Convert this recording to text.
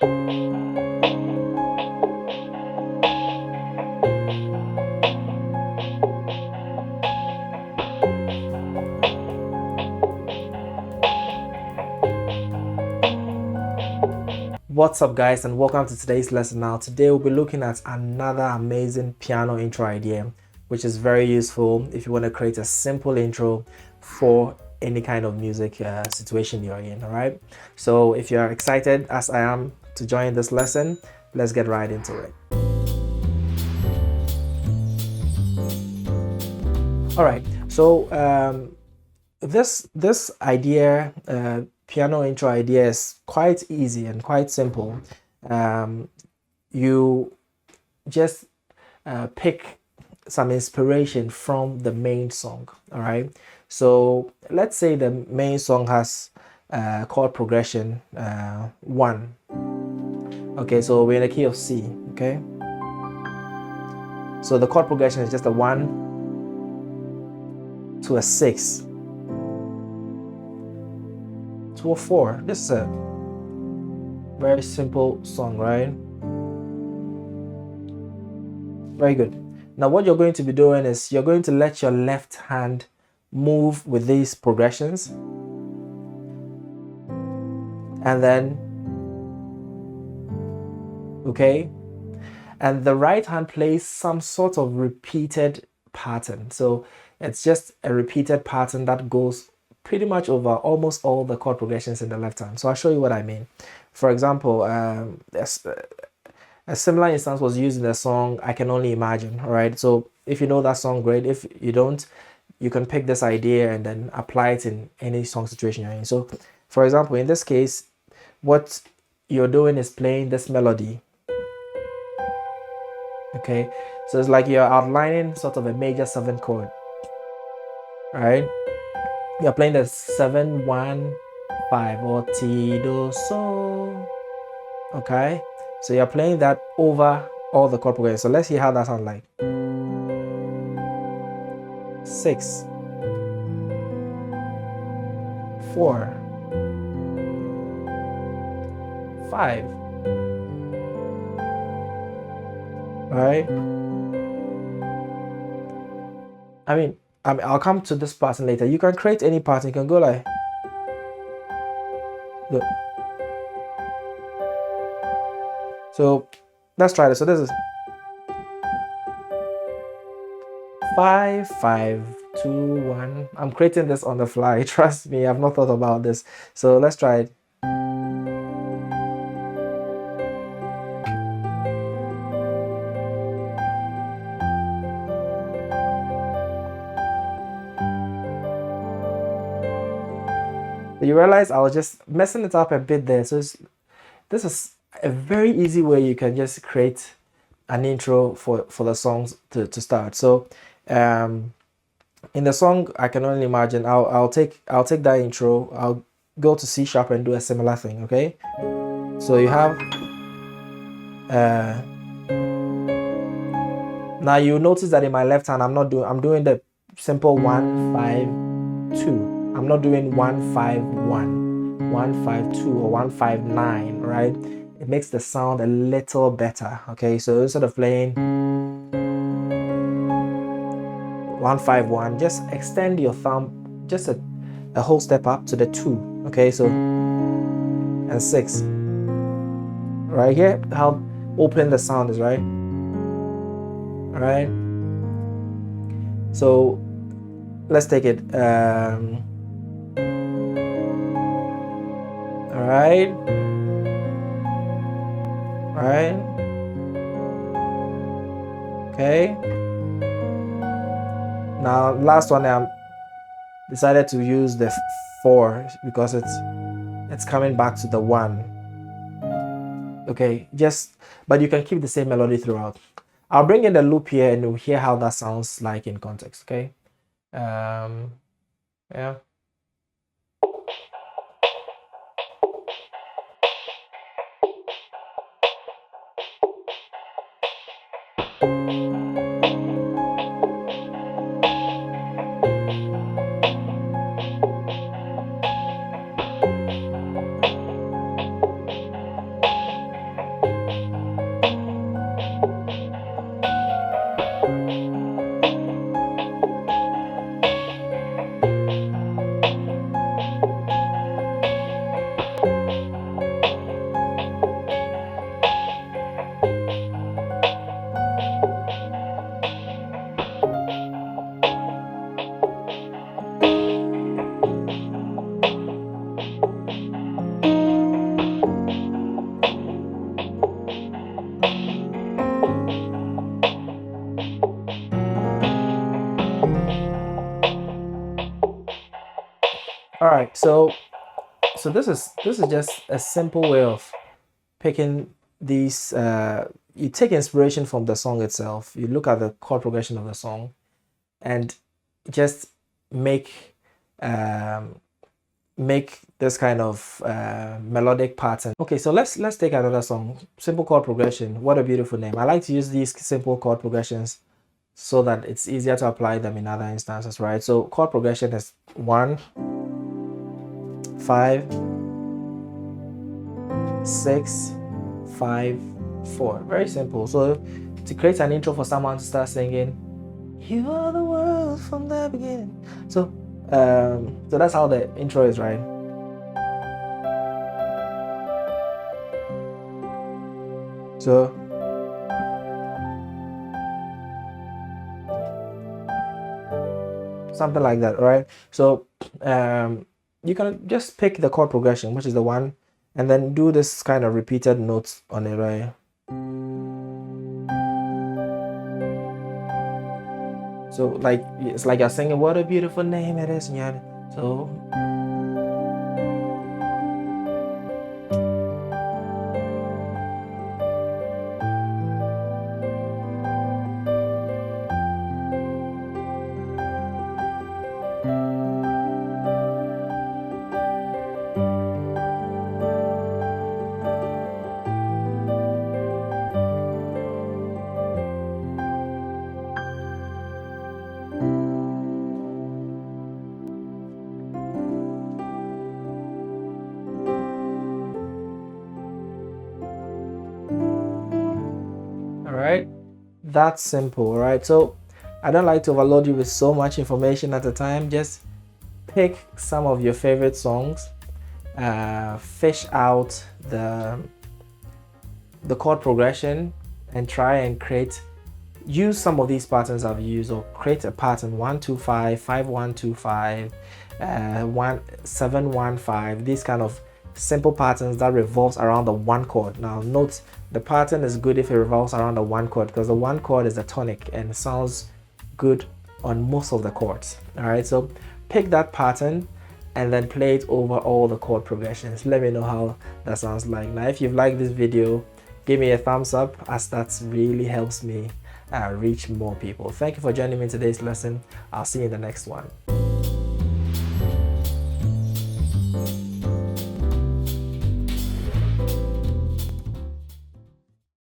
What's up, guys, and welcome to today's lesson. Now today we'll be looking at another amazing piano intro idea, which is very useful if you want to create a simple intro for any kind of music situation you're in. All right, so if you're excited as I am to join this lesson, let's get right into it. All right, so this idea, piano intro idea, is quite easy and quite simple. You just pick some inspiration from the main song. All right, so let's say the main song has chord progression 1. Okay, so we're in the key of C. Okay, so the chord progression is just a 1 to a 6 to a 4. This is a very simple song, right? Very good. Now what you're going to be doing is you're going to let your left hand move with these progressions, and then okay, and the right hand plays some sort of repeated pattern. So it's just a repeated pattern that goes pretty much over almost all the chord progressions in the left hand. So I'll show you what I mean. For example, a similar instance was used in the song I Can Only Imagine. All right, so if you know that song, great. If you don't, you can pick this idea and then apply it in any song situation you're in. So for example, in this case, what you're doing is playing this melody. Okay, so it's like you're outlining sort of a major 7 chord. Right, you're playing the 7 1 5 or Ti Do So. Okay, so you're playing that over all the chord progressions. So let's see how that sounds like. 6 4 5. All right, I mean, I'll come to this pattern later. You can create any pattern. You can go like, look. So let's try this. So this is 5 5 2 1. I'm creating this on the fly. Trust me, I've not thought about this. So let's try it. You realize I was just messing it up a bit there. So this is a very easy way you can just create an intro for the songs to start. So in the song I Can Only Imagine, I'll take that intro, I'll go to C sharp and do a similar thing. Okay, so you have now you notice that in my left hand I'm doing the simple 1 5 2. I'm not doing 1 5 1, 1 5 2, or 1 5 9, right? It makes the sound a little better. Okay, so instead of playing 1 5 1, just extend your thumb just a whole step up to the 2. Okay, so and 6. Right here, how open the sound is, right? All right. So let's take it. All right. Okay. Now last one, I decided to use the 4 because it's coming back to the 1. Okay, but you can keep the same melody throughout. I'll bring in the loop here and you'll hear how that sounds like in context. Okay. Yeah. right, so this is just a simple way of picking these. You take inspiration from the song itself. You look at the chord progression of the song, and just make um, make this kind of melodic pattern. Okay, so let's take another song. Simple chord progression. What a beautiful name. I like to use these simple chord progressions so that it's easier to apply them in other instances, right? So chord progression is 1, 5, 6, 5, 4. Very simple. So to create an intro for someone to start singing, "You are the world from the beginning." So that's how the intro is, right? So something like that, right? So you can just pick the chord progression, which is the 1, and then do this kind of repeated notes on it, right? So like it's like you're singing, "What a beautiful name it is," and so all right, that's simple, right? So I don't like to overload you with so much information at a time. Just pick some of your favorite songs, fish out the chord progression, and try and use some of these patterns I've used, or create a pattern 1 2 5 5 1 2 5 1 7 1 5. These kind of simple patterns that revolves around the 1 chord. Now note, the pattern is good if it revolves around the 1 chord, because the 1 chord is a tonic and sounds good on most of the chords. All right, so pick that pattern and then play it over all the chord progressions. Let me know how that sounds like. Now if you've liked this video, give me a thumbs up, as that really helps me reach more people. Thank you for joining me in today's lesson. I'll see you in the next one.